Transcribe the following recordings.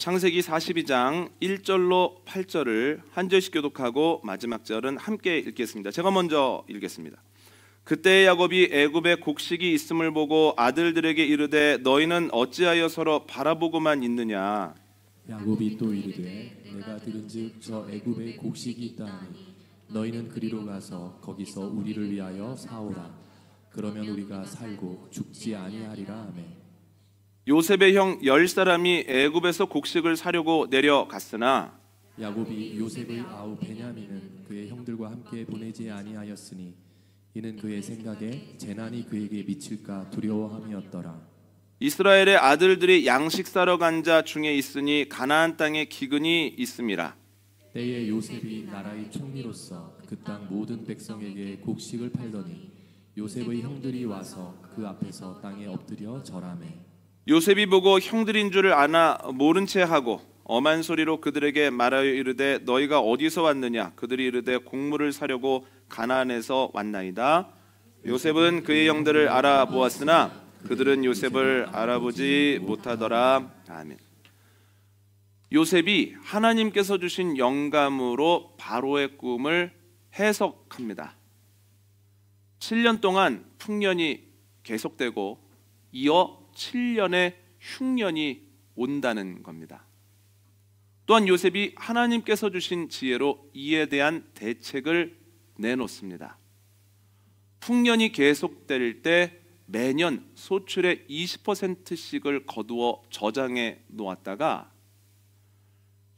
창세기 42장 1절로 8절을 한 절씩 교독하고 마지막 절은 함께 읽겠습니다. 제가 먼저 읽겠습니다. 그때 야곱이 애굽에 곡식이 있음을 보고 아들들에게 이르되 너희는 어찌하여 서로 바라보고만 있느냐. 야곱이 또 이르되 내가 들은즉 저 애굽에 곡식이 있다 하니 너희는 그리로 가서 거기서 우리를 위하여 사오라. 그러면 우리가 살고 죽지 아니하리라 하매. 요셉의 형 10사람이 애굽에서 곡식을 사려고 내려갔으나 야곱이 요셉의 아우 베냐민은 그의 형들과 함께 보내지 아니하였으니 이는 그의 생각에 재난이 그에게 미칠까 두려워함이었더라. 이스라엘의 아들들이 양식 사러 간 자 중에 있으니 가나안 땅에 기근이 있음이라. 때에 요셉이 나라의 총리로서 그 땅 모든 백성에게 곡식을 팔더니 요셉의 형들이 와서 그 앞에서 땅에 엎드려 절하매. 요셉이 보고 형들인 줄을 아나 모른 채 하고 엄한 소리로 그들에게 말하여 이르되 너희가 어디서 왔느냐. 그들이 이르되 곡물을 사려고 가나안에서 왔나이다. 요셉은 그의 형들을 알아보았으나 그들은 요셉을 알아보지 못하더라. 아멘. 요셉이 하나님께서 주신 영감으로 바로의 꿈을 해석합니다. 7년 동안 풍년이 계속되고 이어 7년의 흉년이 온다는 겁니다. 또한 요셉이 하나님께서 주신 지혜로 이에 대한 대책을 내놓습니다. 풍년이 계속될 때 매년 소출의 20%씩을 거두어 저장해 놓았다가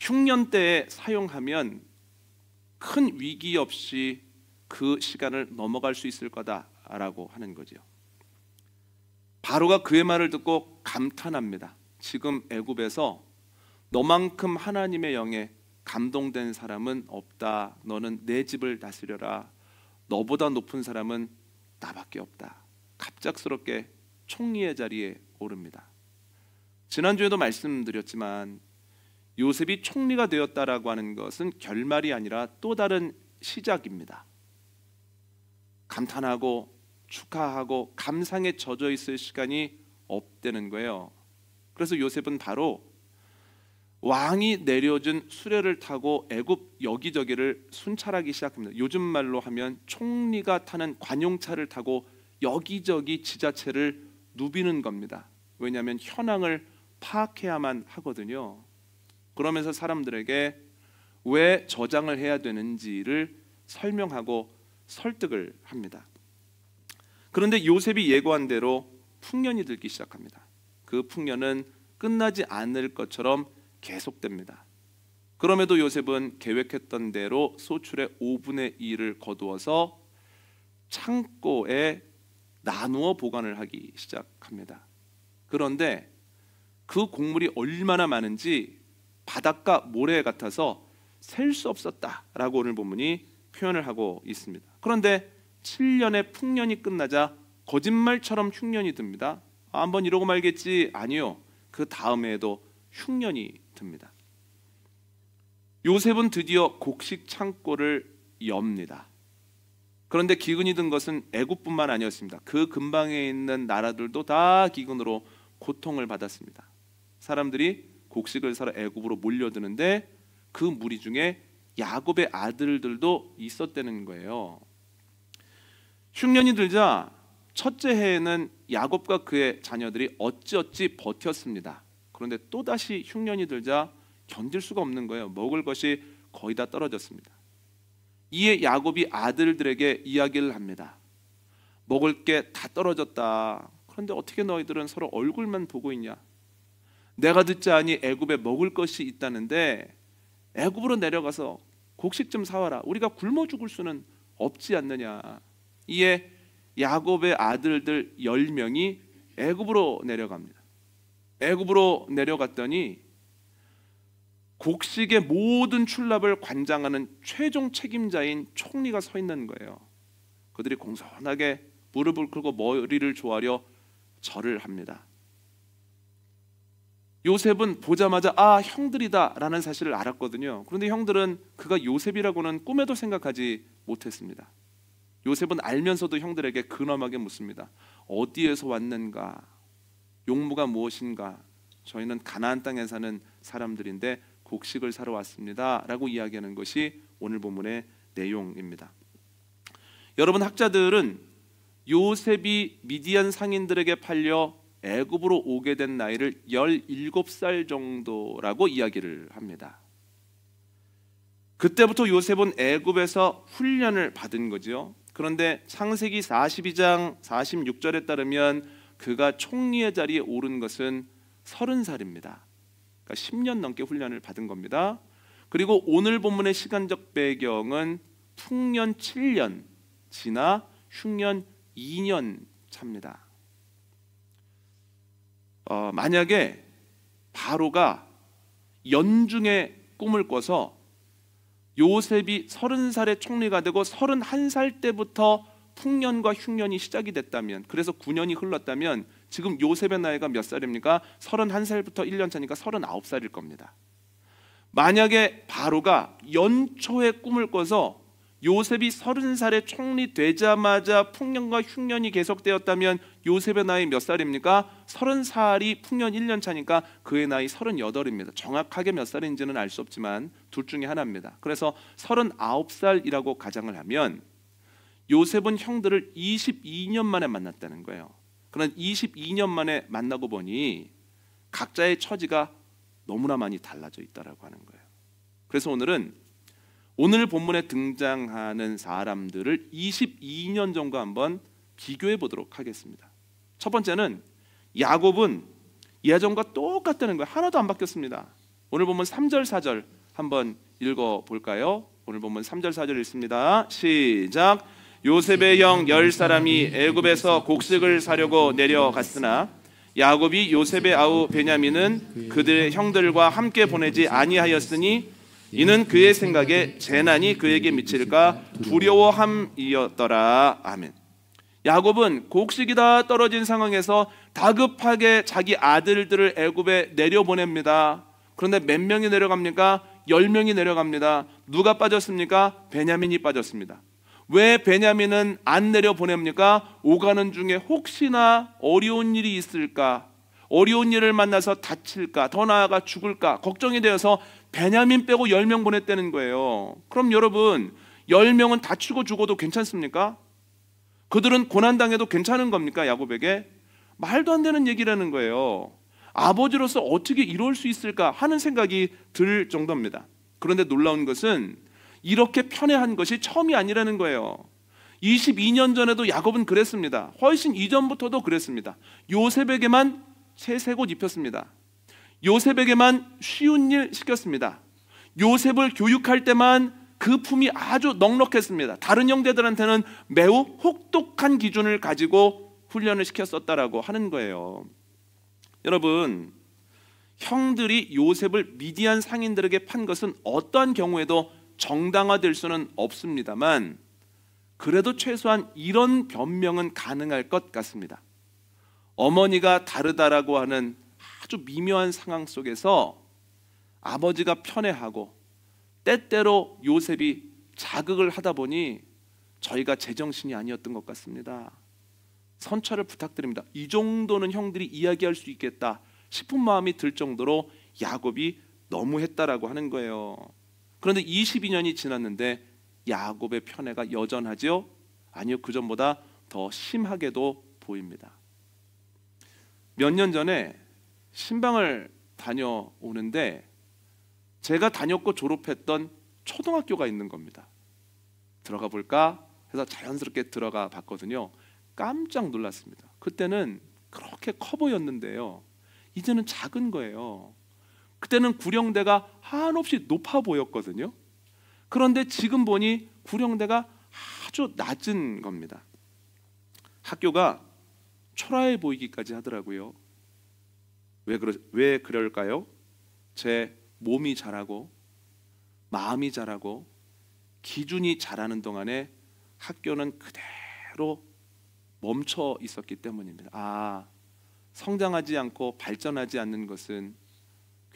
흉년 때에 사용하면 큰 위기 없이 그 시간을 넘어갈 수 있을 거다라고 하는 거죠. 바로가 그의 말을 듣고 감탄합니다. 지금 애굽에서 너만큼 하나님의 영에 감동된 사람은 없다. 너는 내 집을 다스려라. 너보다 높은 사람은 나밖에 없다. 갑작스럽게 총리의 자리에 오릅니다. 지난주에도 말씀드렸지만 요셉이 총리가 되었다라고 하는 것은 결말이 아니라 또 다른 시작입니다. 감탄하고 축하하고 감상에 젖어 있을 시간이 없다는 거예요. 그래서 요셉은 바로 왕이 내려준 수레를 타고 애굽 여기저기를 순찰하기 시작합니다. 요즘 말로 하면 총리가 타는 관용차를 타고 여기저기 지자체를 누비는 겁니다. 왜냐하면 현황을 파악해야만 하거든요. 그러면서 사람들에게 왜 저장을 해야 되는지를 설명하고 설득을 합니다. 그런데 요셉이 예고한 대로 풍년이 들기 시작합니다. 그 풍년은 끝나지 않을 것처럼 계속됩니다. 그럼에도 요셉은 계획했던 대로 소출의 5분의 1을 거두어서 창고에 나누어 보관을 하기 시작합니다. 그런데 그 곡물이 얼마나 많은지 바닷가 모래 같아서 셀 수 없었다라고 오늘 본문이 표현을 하고 있습니다. 그런데 7년의 풍년이 끝나자 거짓말처럼 흉년이 듭니다. 한번 이러고 말겠지. 아니요. 그 다음 해에도 흉년이 듭니다. 요셉은 드디어 곡식 창고를 엽니다. 그런데 기근이 든 것은 애굽뿐만 아니었습니다. 그 근방에 있는 나라들도 다 기근으로 고통을 받았습니다. 사람들이 곡식을 사러 애굽으로 몰려드는데 그 무리 중에 야곱의 아들들도 있었다는 거예요. 흉년이 들자 첫째 해에는 야곱과 그의 자녀들이 어찌어찌 버텼습니다. 그런데 또다시 흉년이 들자 견딜 수가 없는 거예요. 먹을 것이 거의 다 떨어졌습니다. 이에 야곱이 아들들에게 이야기를 합니다. 먹을 게 다 떨어졌다. 그런데 어떻게 너희들은 서로 얼굴만 보고 있냐? 내가 듣자하니 애굽에 먹을 것이 있다는데 애굽으로 내려가서 곡식 좀 사와라. 우리가 굶어 죽을 수는 없지 않느냐. 이에 야곱의 아들들 10명이 애굽으로 내려갑니다. 애굽으로 내려갔더니 곡식의 모든 출납을 관장하는 최종 책임자인 총리가 서 있는 거예요. 그들이 공손하게 무릎을 꿇고 머리를 조아려 절을 합니다. 요셉은 보자마자 형들이다 라는 사실을 알았거든요. 그런데 형들은 그가 요셉이라고는 꿈에도 생각하지 못했습니다. 요셉은 알면서도 형들에게 근엄하게 묻습니다. 어디에서 왔는가? 용무가 무엇인가? 저희는 가나안 땅에 사는 사람들인데 곡식을 사러 왔습니다 라고 이야기하는 것이 오늘 본문의 내용입니다. 여러분, 학자들은 요셉이 미디안 상인들에게 팔려 애굽으로 오게 된 나이를 17살 정도라고 이야기를 합니다. 그때부터 요셉은 애굽에서 훈련을 받은 거죠. 그런데 창세기 42장 46절에 따르면 그가 총리의 자리에 오른 것은 30살입니다. 그러니까 10년 넘게 훈련을 받은 겁니다. 그리고 오늘 본문의 시간적 배경은 풍년 7년 지나 흉년 2년 차입니다. 만약에 바로가 연중에 꿈을 꿔서 요셉이 30살의 총리가 되고 31살 때부터 풍년과 흉년이 시작이 됐다면, 그래서 9년이 흘렀다면 지금 요셉의 나이가 몇 살입니까? 31살부터 1년 차니까 39살일 겁니다. 만약에 바로가 연초에 꿈을 꿔서 요셉이 30살의 총리 되자마자 풍년과 흉년이 계속되었다면 요셉의 나이 몇 살입니까? 30살이 풍년 1년 차니까 그의 나이 38입니다. 정확하게 몇 살인지는 알 수 없지만 둘 중에 하나입니다. 그래서 39살이라고 가정을 하면 요셉은 형들을 22년 만에 만났다는 거예요. 그런 22년 만에 만나고 보니 각자의 처지가 너무나 많이 달라져 있다라고 하는 거예요. 그래서 오늘 본문에 등장하는 사람들을 22년 전과 한번 비교해 보도록 하겠습니다. 첫 번째는 야곱은 예전과 똑같다는 거예요. 하나도 안 바뀌었습니다. 오늘 본문 3절 4절 한번 읽어볼까요? 오늘 본문 3절 4절 읽습니다. 시작. 요셉의 형 10사람이 애굽에서 곡식을 사려고 내려갔으나 야곱이 요셉의 아우 베냐민은 그들의 형들과 함께 보내지 아니하였으니 이는 그의 생각에 재난이 그에게 미칠까 두려워함이었더라. 아멘. 야곱은 곡식이 다 떨어진 상황에서 다급하게 자기 아들들을 애굽에 내려보냅니다. 그런데 몇 명이 내려갑니까? 10명이 내려갑니다. 누가 빠졌습니까? 베냐민이 빠졌습니다. 왜 베냐민은 안 내려보냅니까? 오가는 중에 혹시나 어려운 일이 있을까, 어려운 일을 만나서 다칠까, 더 나아가 죽을까 걱정이 되어서 베냐민 빼고 10명 보냈다는 거예요. 그럼 여러분, 10명은 다치고 죽어도 괜찮습니까? 그들은 고난당해도 괜찮은 겁니까? 야곱에게? 말도 안 되는 얘기라는 거예요. 아버지로서 어떻게 이럴 수 있을까 하는 생각이 들 정도입니다. 그런데 놀라운 것은 이렇게 편애한 것이 처음이 아니라는 거예요. 22년 전에도 야곱은 그랬습니다. 훨씬 이전부터도 그랬습니다. 요셉에게만 새 옷 입혔습니다. 요셉에게만 쉬운 일 시켰습니다. 요셉을 교육할 때만 그 품이 아주 넉넉했습니다. 다른 형제들한테는 매우 혹독한 기준을 가지고 훈련을 시켰었다라고 하는 거예요. 여러분, 형들이 요셉을 미디안 상인들에게 판 것은 어떠한 경우에도 정당화될 수는 없습니다만 그래도 최소한 이런 변명은 가능할 것 같습니다. 어머니가 다르다라고 하는 아주 미묘한 상황 속에서 아버지가 편애하고 때때로 요셉이 자극을 하다 보니 저희가 제정신이 아니었던 것 같습니다. 선처를 부탁드립니다. 이 정도는 형들이 이야기할 수 있겠다 싶은 마음이 들 정도로 야곱이 너무했다라고 하는 거예요. 그런데 22년이 지났는데 야곱의 편애가 여전하죠? 아니요, 그 전보다 더 심하게도 보입니다. 몇 년 전에 신방을 다녀오는데 제가 다녔고 졸업했던 초등학교가 있는 겁니다. 들어가 볼까 해서 자연스럽게 들어가 봤거든요. 깜짝 놀랐습니다. 그때는 그렇게 커 보였는데요, 이제는 작은 거예요. 그때는 구령대가 한없이 높아 보였거든요. 그런데 지금 보니 구령대가 아주 낮은 겁니다. 학교가 초라해 보이기까지 하더라고요. 왜 그럴까요? 제 몸이 자라고 마음이 자라고 기준이 자라는 동안에 학교는 그대로 멈춰 있었기 때문입니다. 성장하지 않고 발전하지 않는 것은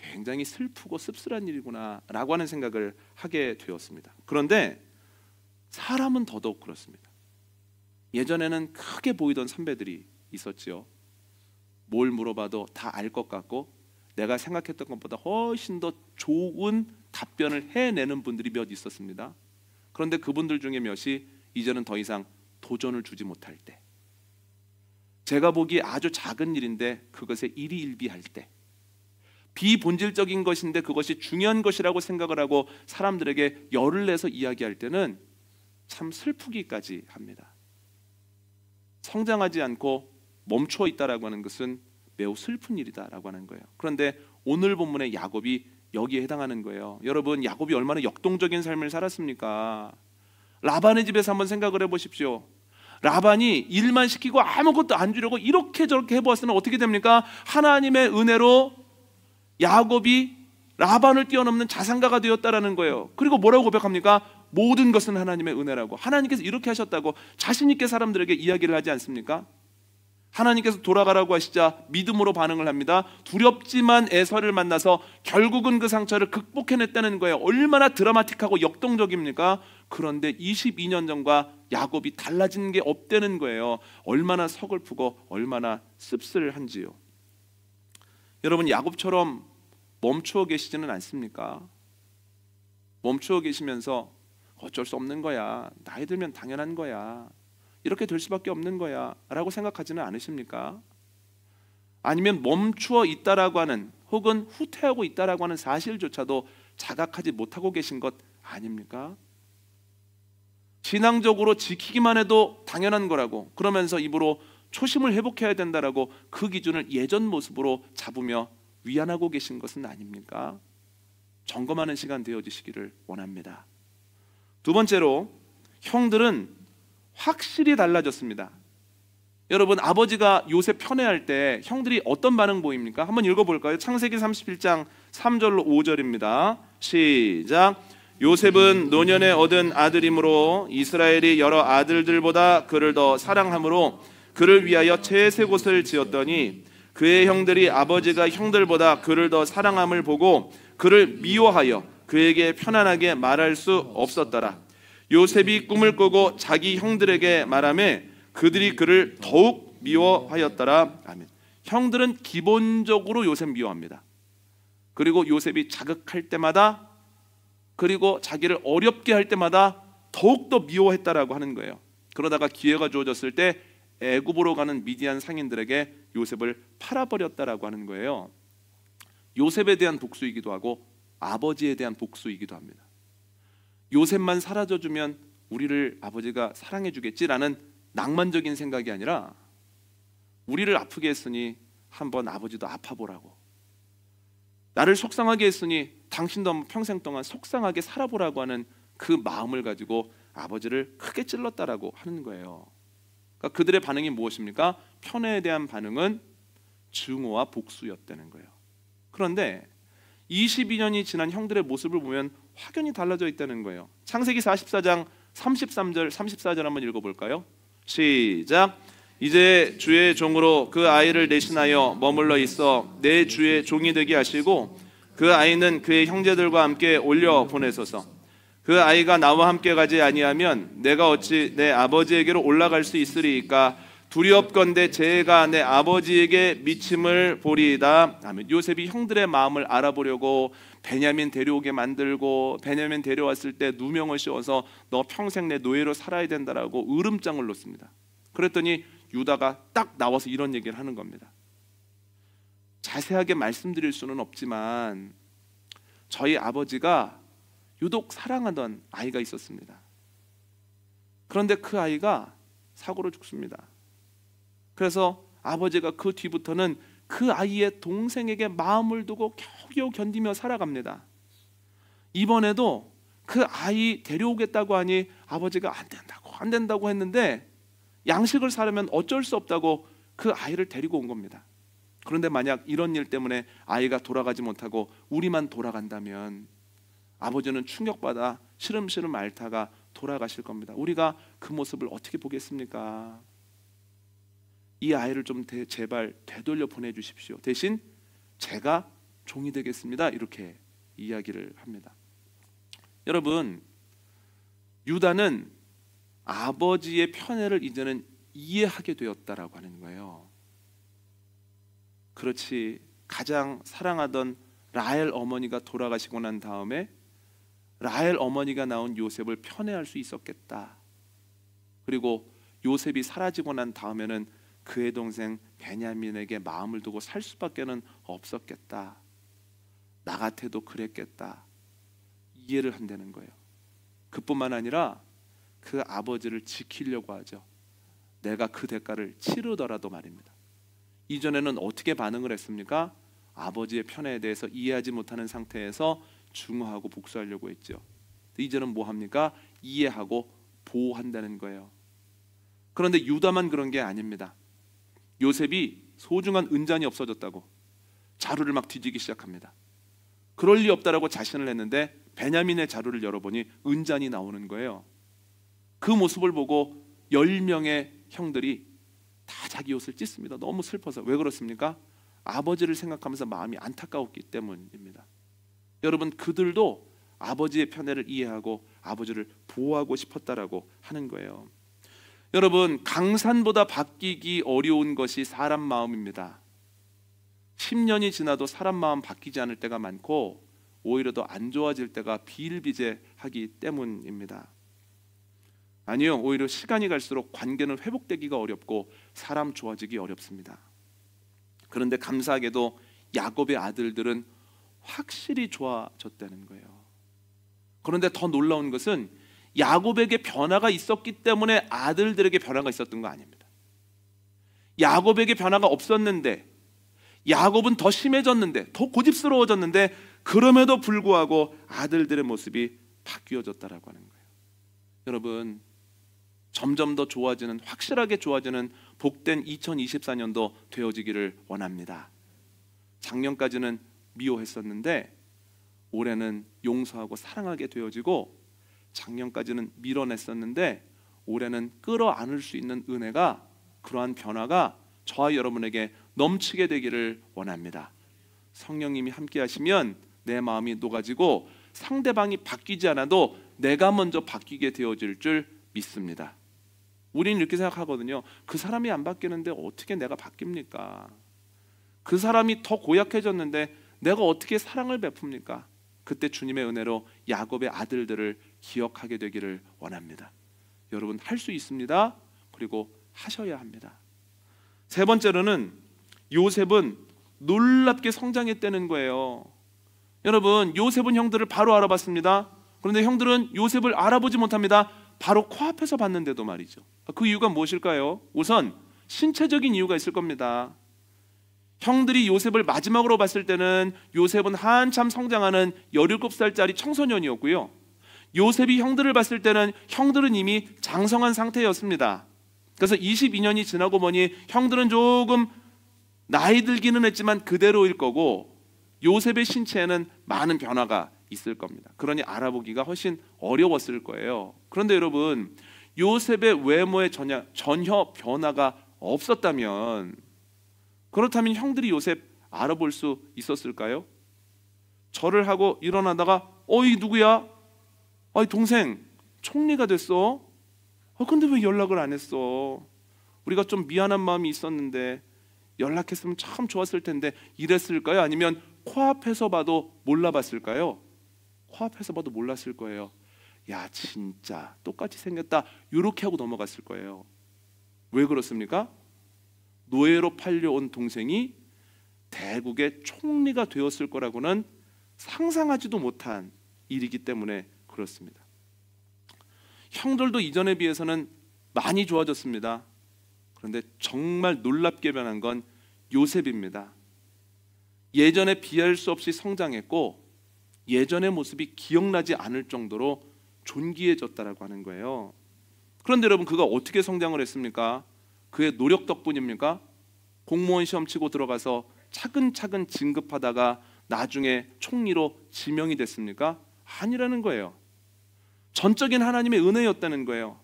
굉장히 슬프고 씁쓸한 일이구나 라고 하는 생각을 하게 되었습니다. 그런데 사람은 더더욱 그렇습니다. 예전에는 크게 보이던 선배들이 있었지요. 뭘 물어봐도 다 알 것 같고 내가 생각했던 것보다 훨씬 더 좋은 답변을 해내는 분들이 몇 있었습니다. 그런데 그분들 중에 몇이 이제는 더 이상 도전을 주지 못할 때, 제가 보기에 아주 작은 일인데 그것에 일희일비할 때, 비본질적인 것인데 그것이 중요한 것이라고 생각을 하고 사람들에게 열을 내서 이야기할 때는 참 슬프기까지 합니다. 성장하지 않고 멈추어 있다라고 하는 것은 매우 슬픈 일이다라고 하는 거예요. 그런데 오늘 본문의 야곱이 여기에 해당하는 거예요. 여러분, 야곱이 얼마나 역동적인 삶을 살았습니까? 라반의 집에서 한번 생각을 해보십시오. 라반이 일만 시키고 아무것도 안 주려고 이렇게 저렇게 해보았으면 어떻게 됩니까? 하나님의 은혜로 야곱이 라반을 뛰어넘는 자산가가 되었다라는 거예요. 그리고 뭐라고 고백합니까? 모든 것은 하나님의 은혜라고, 하나님께서 이렇게 하셨다고 자신 있게 사람들에게 이야기를 하지 않습니까? 하나님께서 돌아가라고 하시자 믿음으로 반응을 합니다. 두렵지만 에서를 만나서 결국은 그 상처를 극복해냈다는 거예요. 얼마나 드라마틱하고 역동적입니까? 그런데 22년 전과 야곱이 달라진 게 없다는 거예요. 얼마나 서글프고 얼마나 씁쓸한지요. 여러분, 야곱처럼 멈추어 계시지는 않습니까? 멈추어 계시면서 어쩔 수 없는 거야, 나이 들면 당연한 거야, 이렇게 될 수밖에 없는 거야 라고 생각하지는 않으십니까? 아니면 멈추어 있다라고 하는, 혹은 후퇴하고 있다라고 하는 사실조차도 자각하지 못하고 계신 것 아닙니까? 신앙적으로 지키기만 해도 당연한 거라고 그러면서 입으로 초심을 회복해야 된다라고 그 기준을 예전 모습으로 잡으며 위안하고 계신 것은 아닙니까? 점검하는 시간 되어지시기를 원합니다. 두 번째로, 형들은 확실히 달라졌습니다. 여러분, 아버지가 요셉 편애할 때 형들이 어떤 반응 보입니까? 한번 읽어볼까요? 창세기 31장 3절로 5절입니다. 시작. 요셉은 노년에 얻은 아들이므로 이스라엘이 여러 아들들보다 그를 더 사랑함으로 그를 위하여 채색 옷을 지었더니 그의 형들이 아버지가 형들보다 그를 더 사랑함을 보고 그를 미워하여 그에게 편안하게 말할 수 없었더라. 요셉이 꿈을 꾸고 자기 형들에게 말하며 그들이 그를 더욱 미워하였더라. 아멘. 형들은 기본적으로 요셉 미워합니다. 그리고 요셉이 자극할 때마다, 그리고 자기를 어렵게 할 때마다 더욱더 미워했다라고 하는 거예요. 그러다가 기회가 주어졌을 때 애굽으로 가는 미디안 상인들에게 요셉을 팔아버렸다라고 하는 거예요. 요셉에 대한 복수이기도 하고 아버지에 대한 복수이기도 합니다. 요셉만 사라져주면 우리를 아버지가 사랑해주겠지라는 낭만적인 생각이 아니라, 우리를 아프게 했으니 한번 아버지도 아파보라고, 나를 속상하게 했으니 당신도 한번 평생 동안 속상하게 살아보라고 하는 그 마음을 가지고 아버지를 크게 찔렀다라고 하는 거예요. 그러니까 그들의 반응이 무엇입니까? 편애에 대한 반응은 증오와 복수였다는 거예요. 그런데 22년이 지난 형들의 모습을 보면 확연히 달라져 있다는 거예요. 창세기 44장 33절 34절 한번 읽어볼까요? 시작. 이제 주의 종으로 그 아이를 대신하여 머물러 있어 내 주의 종이 되게 하시고 그 아이는 그의 형제들과 함께 올려 보내소서. 그 아이가 나와 함께 가지 아니하면 내가 어찌 내 아버지에게로 올라갈 수 있으리이까? 두렵건대 제가 내 아버지에게 미침을 보리이다. 아멘. 요셉이 형들의 마음을 알아보려고 베냐민 데려오게 만들고, 베냐민 데려왔을 때 누명을 씌워서 너 평생 내 노예로 살아야 된다라고 으름장을 놓습니다. 그랬더니 유다가 딱 나와서 이런 얘기를 하는 겁니다. 자세하게 말씀드릴 수는 없지만 저희 아버지가 유독 사랑하던 아이가 있었습니다. 그런데 그 아이가 사고로 죽습니다. 그래서 아버지가 그 뒤부터는 그 아이의 동생에게 마음을 두고 겨우겨우 견디며 살아갑니다. 이번에도 그 아이 데려오겠다고 하니 아버지가 안 된다고 했는데 양식을 사려면 어쩔 수 없다고 그 아이를 데리고 온 겁니다. 그런데 만약 이런 일 때문에 아이가 돌아가지 못하고 우리만 돌아간다면 아버지는 충격받아 시름시름 앓다가 돌아가실 겁니다. 우리가 그 모습을 어떻게 보겠습니까? 이 아이를 좀 제발 되돌려 보내주십시오. 대신 제가 종이 되겠습니다. 이렇게 이야기를 합니다. 여러분, 유다는 아버지의 편애를 이제는 이해하게 되었다라고 하는 거예요. 그렇지, 가장 사랑하던 라헬 어머니가 돌아가시고 난 다음에 라헬 어머니가 낳은 요셉을 편애할 수 있었겠다. 그리고 요셉이 사라지고 난 다음에는 그의 동생 베냐민에게 마음을 두고 살 수밖에는 없었겠다. 나 같아도 그랬겠다. 이해를 한다는 거예요. 그뿐만 아니라 그 아버지를 지키려고 하죠. 내가 그 대가를 치르더라도 말입니다. 이전에는 어떻게 반응을 했습니까? 아버지의 편애에 대해서 이해하지 못하는 상태에서 중화하고 복수하려고 했죠. 이제는 뭐 합니까? 이해하고 보호한다는 거예요. 그런데 유다만 그런 게 아닙니다. 요셉이 소중한 은잔이 없어졌다고 자루를 막 뒤지기 시작합니다. 그럴 리 없다라고 자신을 했는데 베냐민의 자루를 열어보니 은잔이 나오는 거예요. 그 모습을 보고 10명의 형들이 다 자기 옷을 찢습니다. 너무 슬퍼서. 왜 그렇습니까? 아버지를 생각하면서 마음이 안타까웠기 때문입니다. 여러분, 그들도 아버지의 편애를 이해하고 아버지를 보호하고 싶었다라고 하는 거예요. 여러분, 강산보다 바뀌기 어려운 것이 사람 마음입니다. 10년이 지나도 사람 마음 바뀌지 않을 때가 많고 오히려 더 안 좋아질 때가 비일비재하기 때문입니다. 아니요, 오히려 시간이 갈수록 관계는 회복되기가 어렵고 사람 좋아지기 어렵습니다. 그런데 감사하게도 야곱의 아들들은 확실히 좋아졌다는 거예요. 그런데 더 놀라운 것은 야곱에게 변화가 있었기 때문에 아들들에게 변화가 있었던 거 아닙니다. 야곱에게 변화가 없었는데, 야곱은 더 심해졌는데, 더 고집스러워졌는데, 그럼에도 불구하고 아들들의 모습이 바뀌어졌다라고 하는 거예요. 여러분, 점점 더 좋아지는, 확실하게 좋아지는 복된 2024년도 되어지기를 원합니다. 작년까지는 미워했었는데 올해는 용서하고 사랑하게 되어지고, 작년까지는 밀어냈었는데 올해는 끌어안을 수 있는 은혜가, 그러한 변화가 저와 여러분에게 넘치게 되기를 원합니다. 성령님이 함께 하시면 내 마음이 녹아지고 상대방이 바뀌지 않아도 내가 먼저 바뀌게 되어질 줄 믿습니다. 우리는 이렇게 생각하거든요. 그 사람이 안 바뀌는데 어떻게 내가 바뀝니까? 그 사람이 더 고약해졌는데 내가 어떻게 사랑을 베풉니까? 그때 주님의 은혜로 야곱의 아들들을 기억하게 되기를 원합니다. 여러분, 할 수 있습니다. 그리고 하셔야 합니다. 세 번째로는 요셉은 놀랍게 성장했다는 거예요. 여러분, 요셉은 형들을 바로 알아봤습니다. 그런데 형들은 요셉을 알아보지 못합니다. 바로 코앞에서 봤는데도 말이죠. 그 이유가 무엇일까요? 우선 신체적인 이유가 있을 겁니다. 형들이 요셉을 마지막으로 봤을 때는 요셉은 한참 성장하는 17살짜리 청소년이었고요, 요셉이 형들을 봤을 때는 형들은 이미 장성한 상태였습니다. 그래서 22년이 지나고 보니 형들은 조금 나이 들기는 했지만 그대로일 거고, 요셉의 신체에는 많은 변화가 있을 겁니다. 그러니 알아보기가 훨씬 어려웠을 거예요. 그런데 여러분, 요셉의 외모에 전혀 변화가 없었다면, 그렇다면 형들이 요셉 알아볼 수 있었을까요? 절을 하고 일어나다가 이 누구야? 동생 총리가 됐어. 근데 왜 연락을 안 했어? 우리가 좀 미안한 마음이 있었는데 연락했으면 참 좋았을 텐데, 이랬을까요? 아니면 코앞에서 봐도 몰라봤을까요? 코앞에서 봐도 몰랐을 거예요. 야, 진짜 똑같이 생겼다, 이렇게 하고 넘어갔을 거예요. 왜 그렇습니까? 노예로 팔려온 동생이 대국의 총리가 되었을 거라고는 상상하지도 못한 일이기 때문에 그렇습니다. 형들도 이전에 비해서는 많이 좋아졌습니다. 그런데 정말 놀랍게 변한 건 요셉입니다. 예전에 비할 수 없이 성장했고 예전의 모습이 기억나지 않을 정도로 존귀해졌다라고 하는 거예요. 그런데 여러분, 그가 어떻게 성장을 했습니까? 그의 노력 덕분입니까? 공무원 시험 치고 들어가서 차근차근 진급하다가 나중에 총리로 지명이 됐습니까? 아니라는 거예요. 전적인 하나님의 은혜였다는 거예요.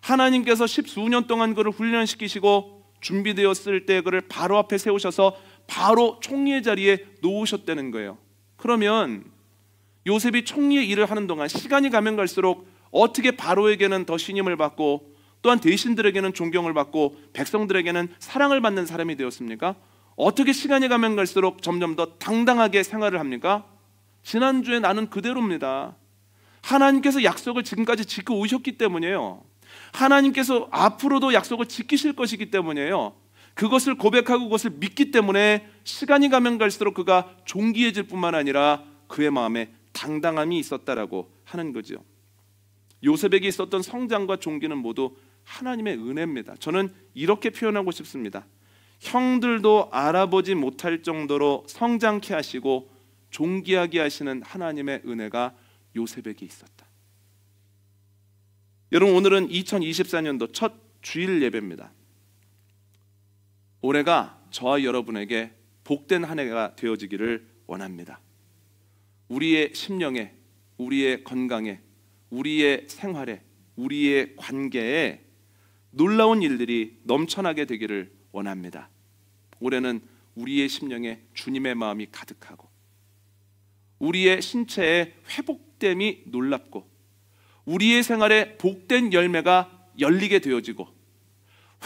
하나님께서 10수년 동안 그를 훈련시키시고 준비되었을 때 그를 바로 앞에 세우셔서 바로 총리의 자리에 놓으셨다는 거예요. 그러면 요셉이 총리의 일을 하는 동안 시간이 가면 갈수록 어떻게 바로에게는 더 신임을 받고 또한 대신들에게는 존경을 받고 백성들에게는 사랑을 받는 사람이 되었습니까? 어떻게 시간이 가면 갈수록 점점 더 당당하게 생활을 합니까? 지난주에 나는 그대로입니다. 하나님께서 약속을 지금까지 지켜 오셨기 때문이에요. 하나님께서 앞으로도 약속을 지키실 것이기 때문이에요. 그것을 고백하고 그것을 믿기 때문에 시간이 가면 갈수록 그가 존귀해질 뿐만 아니라 그의 마음에 당당함이 있었다라고 하는 거죠. 요셉에게 있었던 성장과 존귀는 모두 하나님의 은혜입니다. 저는 이렇게 표현하고 싶습니다. 형들도 알아보지 못할 정도로 성장케 하시고 존귀하게 하시는 하나님의 은혜가 요셉에게 있었다. 여러분, 오늘은 2024년도 첫 주일 예배입니다. 올해가 저와 여러분에게 복된 한 해가 되어지기를 원합니다. 우리의 심령에, 우리의 건강에, 우리의 생활에, 우리의 관계에 놀라운 일들이 넘쳐나게 되기를 원합니다. 올해는 우리의 심령에 주님의 마음이 가득하고 우리의 신체의 회복됨이 놀랍고 우리의 생활에 복된 열매가 열리게 되어지고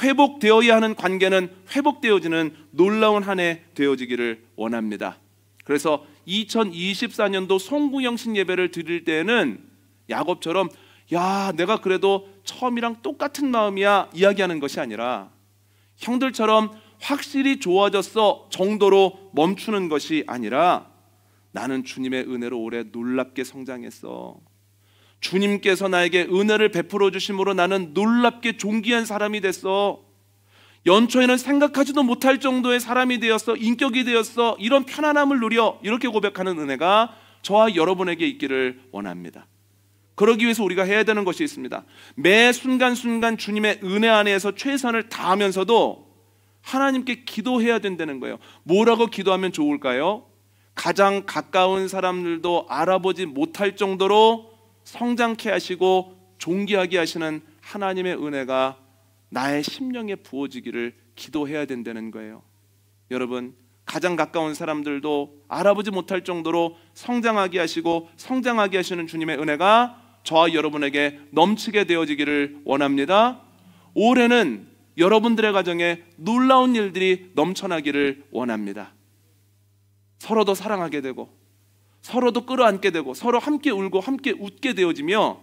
회복되어야 하는 관계는 회복되어지는 놀라운 한 해 되어지기를 원합니다. 그래서 2024년도 송구영신 예배를 드릴 때에는 야곱처럼 야, 내가 그래도 처음이랑 똑같은 마음이야 이야기하는 것이 아니라 형들처럼 확실히 좋아졌어 정도로 멈추는 것이 아니라 나는 주님의 은혜로 올해 놀랍게 성장했어. 주님께서 나에게 은혜를 베풀어 주심으로 나는 놀랍게 존귀한 사람이 됐어. 연초에는 생각하지도 못할 정도의 사람이 되었어. 인격이 되었어. 이런 편안함을 누려. 이렇게 고백하는 은혜가 저와 여러분에게 있기를 원합니다. 그러기 위해서 우리가 해야 되는 것이 있습니다. 매 순간순간 주님의 은혜 안에서 최선을 다하면서도 하나님께 기도해야 된다는 거예요. 뭐라고 기도하면 좋을까요? 가장 가까운 사람들도 알아보지 못할 정도로 성장케 하시고 존귀하게 하시는 하나님의 은혜가 나의 심령에 부어지기를 기도해야 된다는 거예요. 여러분, 가장 가까운 사람들도 알아보지 못할 정도로 성장하게 하시고 성장하게 하시는 주님의 은혜가 저와 여러분에게 넘치게 되어지기를 원합니다. 올해는 여러분들의 가정에 놀라운 일들이 넘쳐나기를 원합니다. 서로도 사랑하게 되고 서로도 끌어안게 되고 서로 함께 울고 함께 웃게 되어지며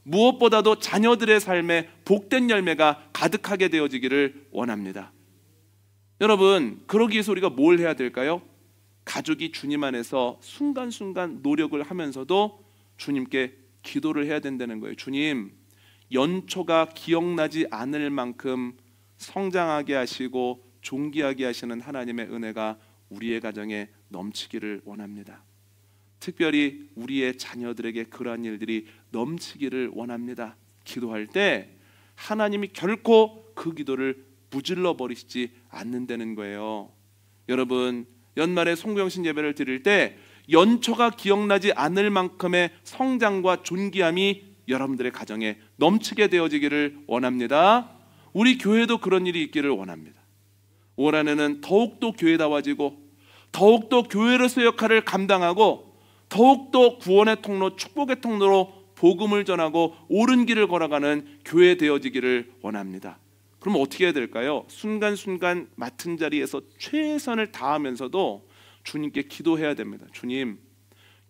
무엇보다도 자녀들의 삶에 복된 열매가 가득하게 되어지기를 원합니다. 여러분, 그러기 위해서 우리가 뭘 해야 될까요? 가족이 주님 안에서 순간순간 노력을 하면서도 주님께 기도를 해야 된다는 거예요. 주님, 연초가 기억나지 않을 만큼 성장하게 하시고 존귀하게 하시는 하나님의 은혜가 우리의 가정에 넘치기를 원합니다. 특별히 우리의 자녀들에게 그러한 일들이 넘치기를 원합니다. 기도할 때 하나님이 결코 그 기도를 무질러 버리시지 않는다는 거예요. 여러분, 연말에 송구영신 예배를 드릴 때 연초가 기억나지 않을 만큼의 성장과 존귀함이 여러분들의 가정에 넘치게 되어지기를 원합니다. 우리 교회도 그런 일이 있기를 원합니다. 올 한해는 더욱더 교회다워지고 더욱더 교회로서의 역할을 감당하고 더욱더 구원의 통로, 축복의 통로로 복음을 전하고 옳은 길을 걸어가는 교회 되어지기를 원합니다. 그럼 어떻게 해야 될까요? 순간순간 맡은 자리에서 최선을 다하면서도 주님께 기도해야 됩니다. 주님,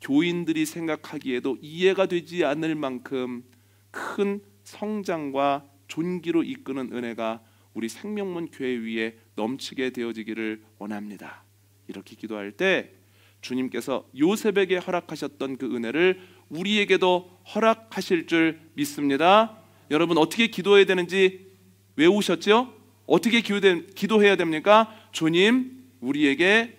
교인들이 생각하기에도 이해가 되지 않을 만큼 큰 성장과 존귀로 이끄는 은혜가 우리 생명문 교회 위에 넘치게 되어지기를 원합니다. 이렇게 기도할 때 주님께서 요셉에게 허락하셨던 그 은혜를 우리에게도 허락하실 줄 믿습니다. 여러분, 어떻게 기도해야 되는지 외우셨죠? 어떻게 기도해야 됩니까? 주님, 우리에게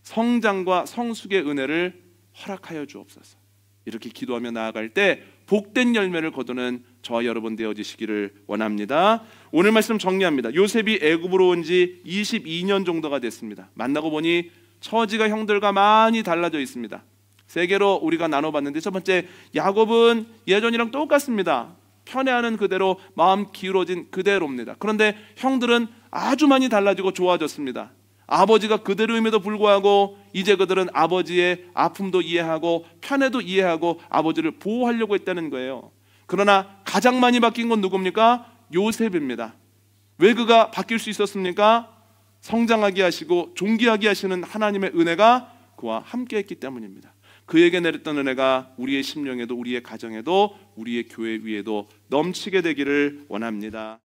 성장과 성숙의 은혜를 허락하여 주옵소서. 이렇게 기도하며 나아갈 때 복된 열매를 거두는 저와 여러분 되어지시기를 원합니다. 오늘 말씀 정리합니다. 요셉이 애굽으로 온 지 22년 정도가 됐습니다. 만나고 보니 처지가 형들과 많이 달라져 있습니다. 세 개로 우리가 나눠봤는데, 첫 번째, 야곱은 예전이랑 똑같습니다. 편애하는 그대로 마음 기울어진 그대로입니다. 그런데 형들은 아주 많이 달라지고 좋아졌습니다. 아버지가 그대로임에도 불구하고 이제 그들은 아버지의 아픔도 이해하고 편애도 이해하고 아버지를 보호하려고 했다는 거예요. 그러나 가장 많이 바뀐 건 누굽니까? 요셉입니다. 왜 그가 바뀔 수 있었습니까? 성장하게 하시고 존귀하게 하시는 하나님의 은혜가 그와 함께했기 때문입니다. 그에게 내렸던 은혜가 우리의 심령에도, 우리의 가정에도, 우리의 교회 위에도 넘치게 되기를 원합니다.